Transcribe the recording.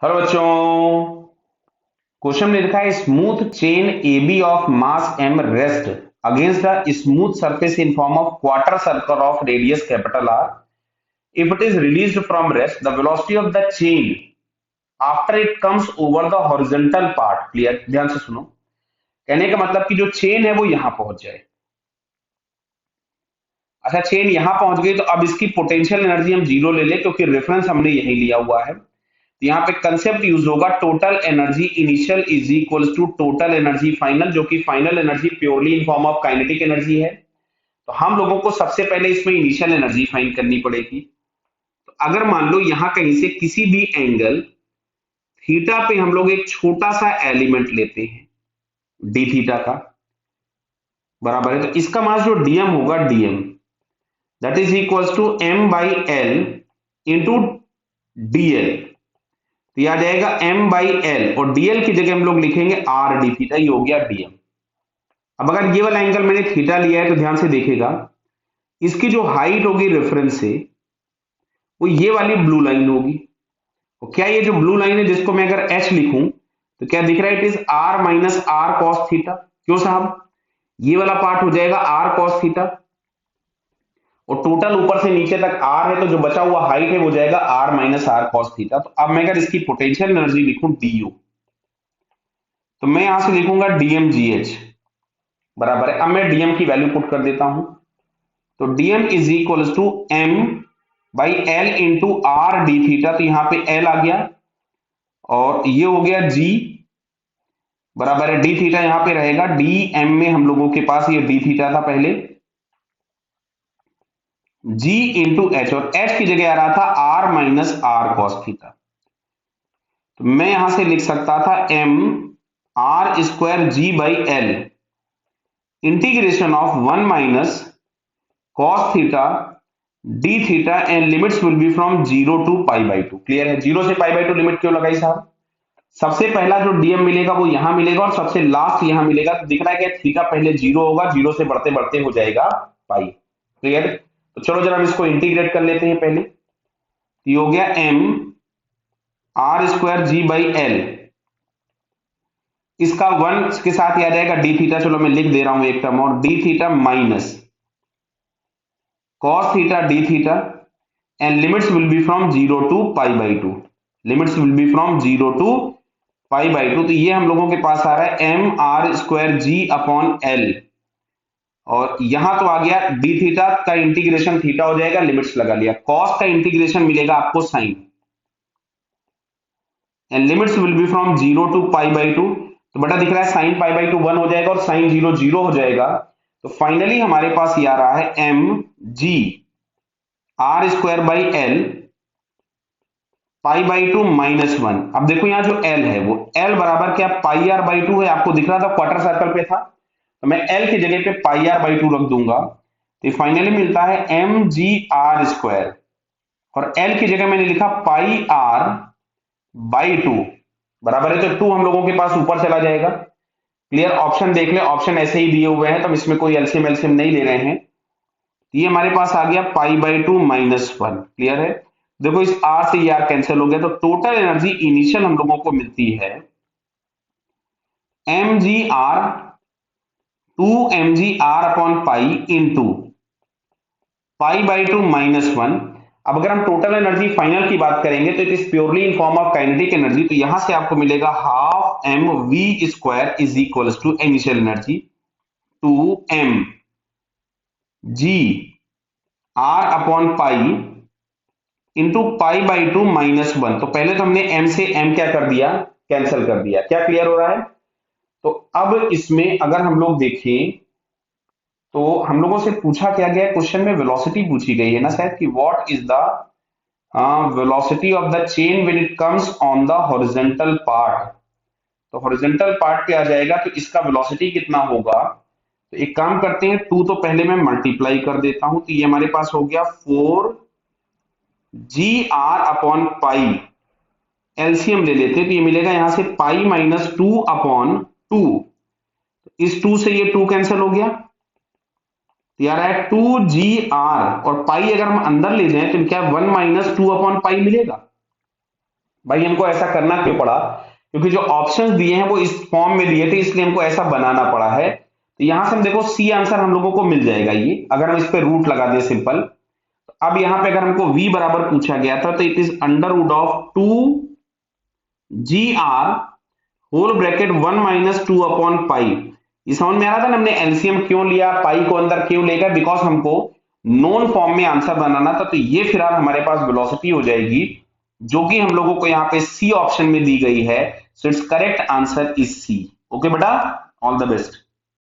Hello बच्चों। Question में लिखा है smooth chain A B of mass M rest against the smooth surface in form of quarter circle of radius capital R. If it is released from rest the velocity of the chain after it comes over the horizontal part. Clear, ध्यान से सुनो। कहने का मतलब कि जो chain है वो यहां पहुंच जाए। अच्छा, चेन यहां पहुंच गई तो अब इसकी पोटेंशियल एनर्जी हम जीरो ले लें क्योंकि रेफरेंस हमने यही लिया हुआ है। तो यहाँ पे कंसेप्ट यूज होगा total energy initial is equals to total energy final, जो कि final energy purely in form of kinetic energy है। तो हम लोगों को सबसे पहले इसमें इनिशियल एनर्जी फाइंड करनी पड़ेगी। तो अगर मान लो यहाँ कहीं से किसी भी एंगल थीटा पे हम लोग एक छोटा सा एलिमेंट लेते हैं डी थीटा का, बराबर है, तो इसका मास जो डीएम होगा, DM that is equals to M by L into DL. तो यह आ जाएगा m बाई एल और dl की जगह हम लोग लिखेंगे r डी थीटा। ये हो गया dm। अब अगर ये वाला एंगल मैंने थीटा लिया है तो ध्यान से देखिएगा, इसकी जो हाइट होगी रेफरेंस से वो ये वाली ब्लू लाइन होगी। तो क्या ये जो ब्लू लाइन है जिसको मैं अगर h लिखूं तो क्या दिख रहा है? It is r minus R cos theta. क्यों साहब? ये वाला पार्ट हो जाएगा r कॉस थीटा और टोटल ऊपर से नीचे तक r है, तो जो बचा हुआ हाइट है वो जाएगा r minus R cos theta. तो अब मैं अगर इसकी पोटेंशियल एनर्जी लिखूं du, तो मैं यहां से लिखूंगा डीएम जी एच, बराबर है। अब मैं डीएम की वैल्यू पुट कर देता हूं, तो DM is equal to M by L into R D theta. तो यहां पे एल आ गया और ये हो गया जी, बराबर है डी थीटा यहां पे रहेगा। डी एम में हम लोगों के पास ये डी थीटा था पहले, जी इंटू एच, और एच की जगह आ रहा था R minus R cos theta. तो मैं यहां से लिख सकता था M R square G by L integration of one minus cos theta d theta and limits will be from 0 to pi by 2। Clear है? 0 से पाई बाई 2 लिमिट क्यों लगाई साहब? सबसे पहला जो डीएम मिलेगा वो यहां मिलेगा और सबसे लास्ट यहां मिलेगा। तो दिख रहा है कि थीटा पहले 0 होगा, 0 से बढ़ते बढ़ते हो जाएगा पाई। क्लियर? तो चलो जरा हम इसको इंटीग्रेट कर लेते हैं पहले। ये हो गया M R square G by L, इसका वन के साथ आ जाएगा डी थीटा। चलो मैं लिख दे रहा हूं एक टर्म और, D theta minus cos theta d theta and limits will be from 0 to pi by 2। Limits will be from 0 to pi by 2। तो ये हम लोगों के पास आ रहा है एम आर स्क्वायर जी अपॉन एल, और यहां तो आ गया डी थीटा का इंटीग्रेशन थीटा हो जाएगा, लिमिट्स लगा लिया। कॉस का इंटीग्रेशन मिलेगा आपको sine, and limits will be from 0 to pi by 2। तो बटा दिख रहा है साइन पाई बाई 2 1 हो जाएगा और साइन 0 0 हो जाएगा। तो फाइनली हमारे पास ये आ रहा है M G R square by L pi by 2 minus 1। अब देखो यहाँ जो एल है वो एल बराबर क्या पाई आर बाई 2 है। आपको दिख रहा था क्वार्टर सर्कल पे था, तो मैं एल की जगह पे पाई आर बाई 2 रख दूंगा। तो फाइनली मिलता है एम जी आर स्क्वायर, और एल की जगह मैंने लिखा पाई आर बाई 2, बराबर है। तो 2 हम लोगों के पास ऊपर चला जाएगा। क्लियर? ऑप्शन देख ले, ऑप्शन ऐसे ही दिए हुए हैं तो हम इसमें कोई एलसीएम एलसीएम नहीं ले रहे हैं। ये हमारे पास आ गया पाई बाई 2 माइनस 1। क्लियर है? देखो इस आर से ये आर कैंसिल हो गया, तो टोटल एनर्जी इनिशियल हम लोगों को मिलती है M G R 2 M G R upon pi into pi by 2 minus 1। अब अगर हम टोटल एनर्जी फाइनल की बात करेंगे तो it is purely in form of kinetic energy. तो यहां से आपको मिलेगा half M V square is equal to initial energy 2 M G R upon pi into pi by 2 minus 1। तो पहले तो हमने m से m क्या कर दिया? कैंसिल कर दिया। क्या क्लियर हो रहा है? तो अब इसमें अगर हम लोग देखें तो हम लोगों से पूछा क्या गया क्वेश्चन में? वेलोसिटी पूछी गई है ना शायद, कि what is the velocity of the chain when it comes on the horizontal part. तो हॉरिजॉन्टल पार्ट पे आ जाएगा तो इसका वेलोसिटी कितना होगा? तो एक काम करते हैं, 2 तो पहले मैं मल्टीप्लाई कर देता हूं, तो ये हमारे पास हो गया 4 जी आर अपॉन पाई। एलसीएम ले लेते हैं तो ये मिलेगा यहां से पाई माइनस 2 अपॉन 2। इस 2 से ये 2 कैंसिल हो गया, तो यार है 2 जी आर, और पाई अगर हम अंदर ले जाएं तो क्या 1 माइनस 2 अपॉन पाई मिलेगा। भाई हमको ऐसा करना क्यों पड़ा, क्योंकि जो ऑप्शंस दिए हैं वो इस फॉर्म में दिए थे, इसलिए हमको ऐसा बनाना पड़ा है। तो यहां से हम देखो सी आंसर हम लोगों को मिल जाएगा ये, अगर हम इस पे रूट लगा दें सिंपल। अब यहाँ पे अगर हमको v बराबर पूछा गया था तो it is under root of 2 GR whole bracket 1 - 2/पाई। ये समझ में आ रहा था ना, हमने एलसीएम क्यों लिया, पाई को अंदर क्यों लेगा, बिकॉज हमको नोन फॉर्म में आंसर बनाना था। तो ये फिर हमारे पास वेलोसिटी हो जाएगी, जो कि हम लोगों को यहाँ पे सी ऑप्शन में दी गई है। So it's correct answer is C. Okay बेटा, ऑल द बेस्ट।